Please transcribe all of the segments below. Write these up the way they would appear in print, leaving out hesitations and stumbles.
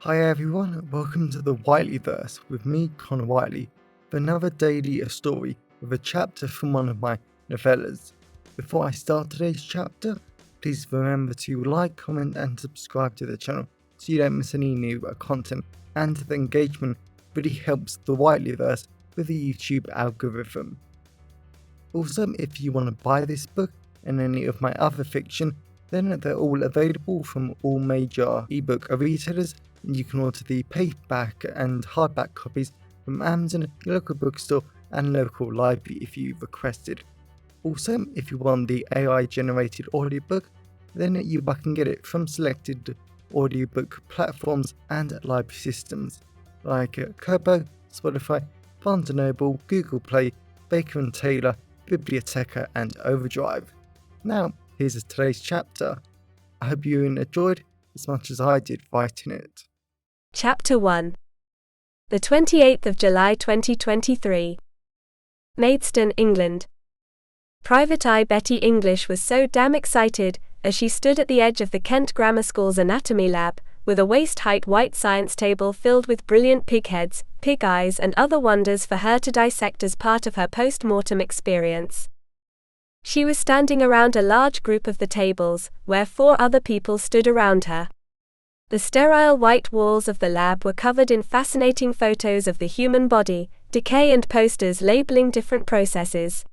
Hi everyone, welcome to the Whiteleyverse with me, Connor Whiteley, for another daily story with a chapter from one of my novellas. Before I start today's chapter, please remember to like, comment and subscribe to the channel so you don't miss any new content, and the engagement really helps the Whiteleyverse with the YouTube algorithm. Also, if you want to buy this book and any of my other fiction, then they're all available from all major ebook retailers. You can order the paperback and hardback copies from Amazon, your local bookstore and local library if you requested. Also, if you want the AI generated audiobook, then you can get it from selected audiobook platforms and library systems like Kobo, Spotify, Barnes & Noble, Google Play, Baker & Taylor, Biblioteca and Overdrive. Now, here's today's chapter. I hope you enjoyed as much as I did writing it. Chapter 1. The 28th of July 2023. Maidstone, England. Private Eye Bettie English was so damn excited as she stood at the edge of the Kent Grammar School's anatomy lab, with a waist-height white science table filled with brilliant pig heads, pig eyes and other wonders for her to dissect as part of her post-mortem experience. She was standing around a large group of the tables, where 4 other people stood around her. The sterile white walls of the lab were covered in fascinating photos of the human body, decay and posters labeling different processes.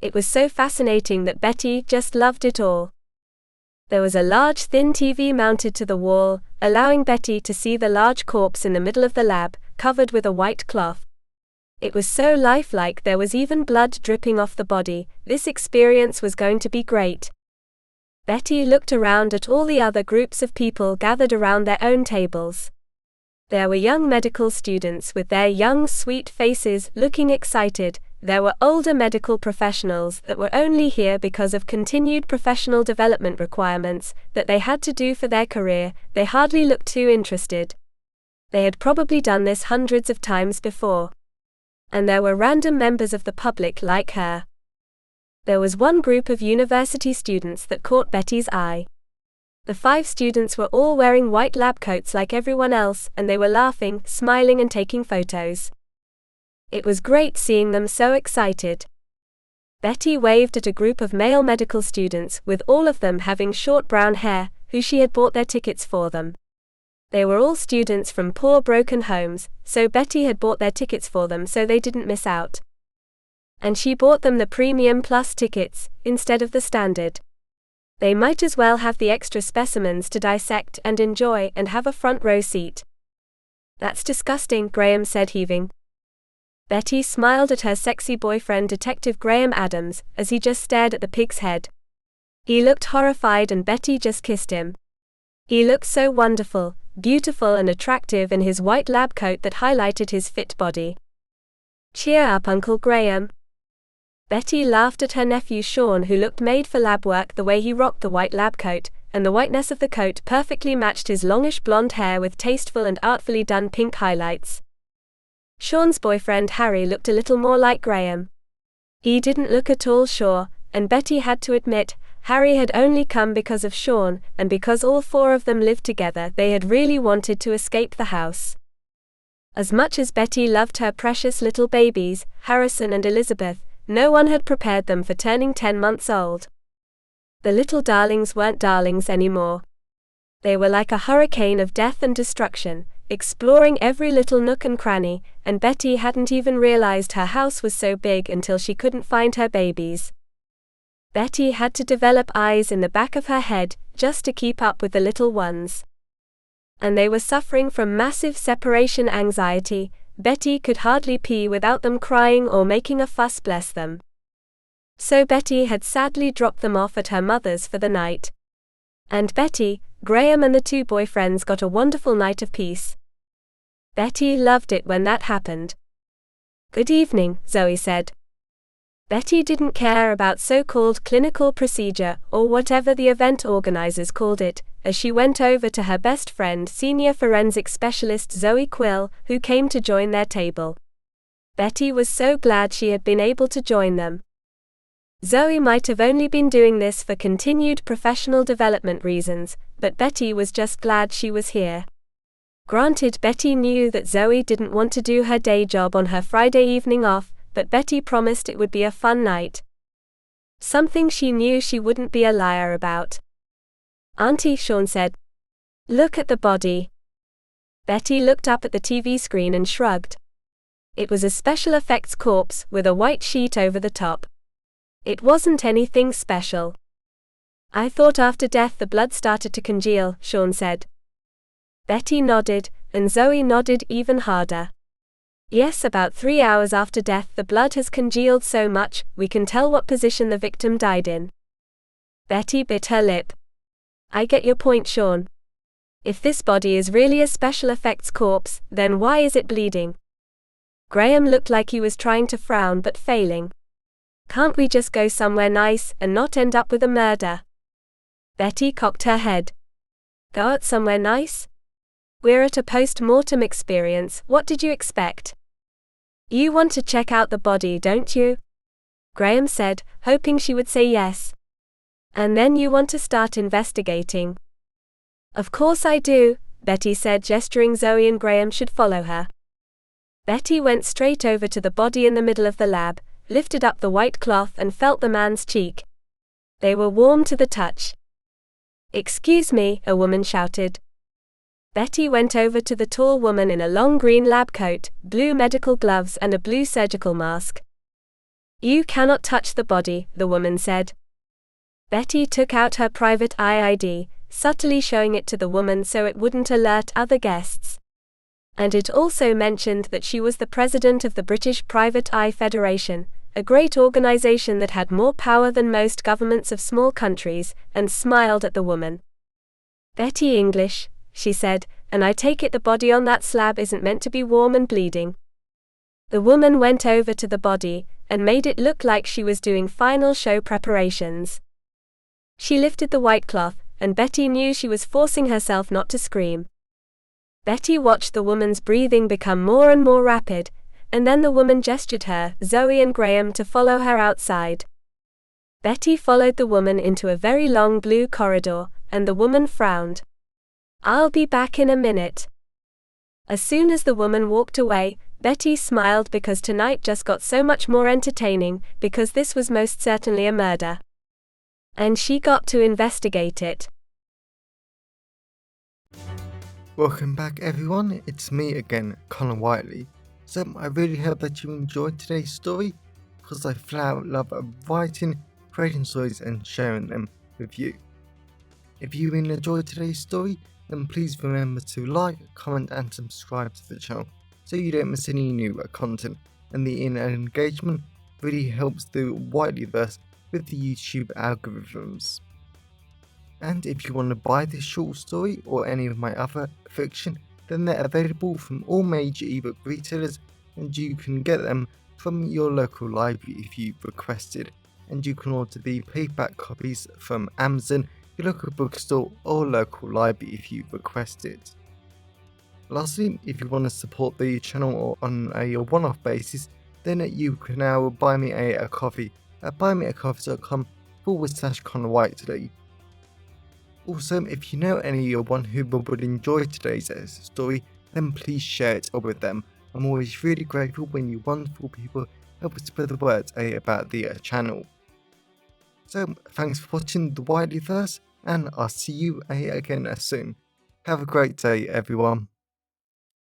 It was so fascinating that Betty just loved it all. There was a large thin TV mounted to the wall, allowing Betty to see the large corpse in the middle of the lab, covered with a white cloth. It was so lifelike there was even blood dripping off the body. This experience was going to be great. Betty looked around at all the other groups of people gathered around their own tables. There were young medical students with their young, sweet faces looking excited. There were older medical professionals that were only here because of continued professional development requirements that they had to do for their career. They hardly looked too interested. They had probably done this hundreds of times before. And there were random members of the public like her. There was one group of university students that caught Betty's eye. The 5 students were all wearing white lab coats like everyone else, and they were laughing, smiling and taking photos. It was great seeing them so excited. Betty waved at a group of male medical students, with all of them having short brown hair, who she had bought their tickets for them. They were all students from poor broken homes, so Betty had bought their tickets for them so they didn't miss out. And she bought them the Premium Plus tickets, instead of the standard. They might as well have the extra specimens to dissect and enjoy and have a front row seat. That's disgusting, Graham said, heaving. Betty smiled at her sexy boyfriend Detective Graham Adams, as he just stared at the pig's head. He looked horrified and Betty just kissed him. He looked so wonderful, beautiful and attractive in his white lab coat that highlighted his fit body. Cheer up, Uncle Graham. Betty laughed at her nephew Sean, who looked made for lab work the way he rocked the white lab coat, and the whiteness of the coat perfectly matched his longish blonde hair with tasteful and artfully done pink highlights. Sean's boyfriend Harry looked a little more like Graham. He didn't look at all sure, and Betty had to admit, Harry had only come because of Sean, and because all 4 of them lived together they had really wanted to escape the house. As much as Betty loved her precious little babies, Harrison and Elizabeth, no one had prepared them for turning 10 months old. The little darlings weren't darlings anymore. They were like a hurricane of death and destruction, exploring every little nook and cranny, and Betty hadn't even realized her house was so big until she couldn't find her babies. Betty had to develop eyes in the back of her head just to keep up with the little ones. And they were suffering from massive separation anxiety. Betty could hardly pee without them crying or making a fuss, bless them. So Betty had sadly dropped them off at her mother's for the night. And Betty, Graham and the 2 boyfriends got a wonderful night of peace. Betty loved it when that happened. Good evening, Zoe said. Betty didn't care about so-called clinical procedure, or whatever the event organizers called it, as she went over to her best friend, senior forensic specialist Zoe Quill, who came to join their table. Betty was so glad she had been able to join them. Zoe might have only been doing this for continued professional development reasons, but Betty was just glad she was here. Granted, Betty knew that Zoe didn't want to do her day job on her Friday evening off, but Betty promised it would be a fun night. Something she knew she wouldn't be a liar about. "Auntie," Sean said, "look at the body." Betty looked up at the TV screen and shrugged. It was a special effects corpse with a white sheet over the top. It wasn't anything special. "I thought after death the blood started to congeal," Sean said. Betty nodded, and Zoe nodded even harder. "Yes, about 3 hours after death the blood has congealed so much, we can tell what position the victim died in." Betty bit her lip. "I get your point, Sean. If this body is really a special effects corpse, then why is it bleeding?" Graham looked like he was trying to frown but failing. "Can't we just go somewhere nice and not end up with a murder?" Betty cocked her head. "Go out somewhere nice? We're at a post-mortem experience, what did you expect?" "You want to check out the body, don't you?" Graham said, hoping she would say yes. "And then you want to start investigating." "Of course I do," Betty said, gesturing Zoe and Graham should follow her. Betty went straight over to the body in the middle of the lab, lifted up the white cloth and felt the man's cheek. They were warm to the touch. "Excuse me," a woman shouted. Betty went over to the tall woman in a long green lab coat, blue medical gloves and a blue surgical mask. "You cannot touch the body," the woman said. Betty took out her Private Eye ID, subtly showing it to the woman so it wouldn't alert other guests. And it also mentioned that she was the president of the British Private Eye Federation, a great organization that had more power than most governments of small countries, and smiled at the woman. "Bettie English," she said, "and I take it the body on that slab isn't meant to be warm and bleeding." The woman went over to the body, and made it look like she was doing final show preparations. She lifted the white cloth, and Betty knew she was forcing herself not to scream. Betty watched the woman's breathing become more and more rapid, and then the woman gestured her, Zoe and Graham, to follow her outside. Betty followed the woman into a very long blue corridor, and the woman frowned. "I'll be back in a minute." As soon as the woman walked away, Betty smiled because tonight just got so much more entertaining, because this was most certainly a murder. And she got to investigate it. Welcome back everyone, it's me again, Connor Whiteley. So I really hope that you enjoyed today's story, because I flat out love writing, creating stories and sharing them with you. If you really enjoyed today's story, then please remember to like, comment and subscribe to the channel so you don't miss any new content, and the engagement really helps the Whiteleyverse with the YouTube algorithms. And if you want to buy this short story or any of my other fiction, then they're available from all major ebook retailers, and you can get them from your local library if you requested, and you can order the paperback copies from Amazon, your local bookstore or local library if you request it. Lastly, if you want to support the channel on a one-off basis, then you can now buy me a coffee at buymeacoffee.com/Connor Whiteley. Also, if you know anyone who would enjoy today's story, then please share it with them. I'm always really grateful when you wonderful people help spread the word about the channel. So, thanks for watching the Whiteleyverse, and I'll see you again soon. Have a great day, everyone.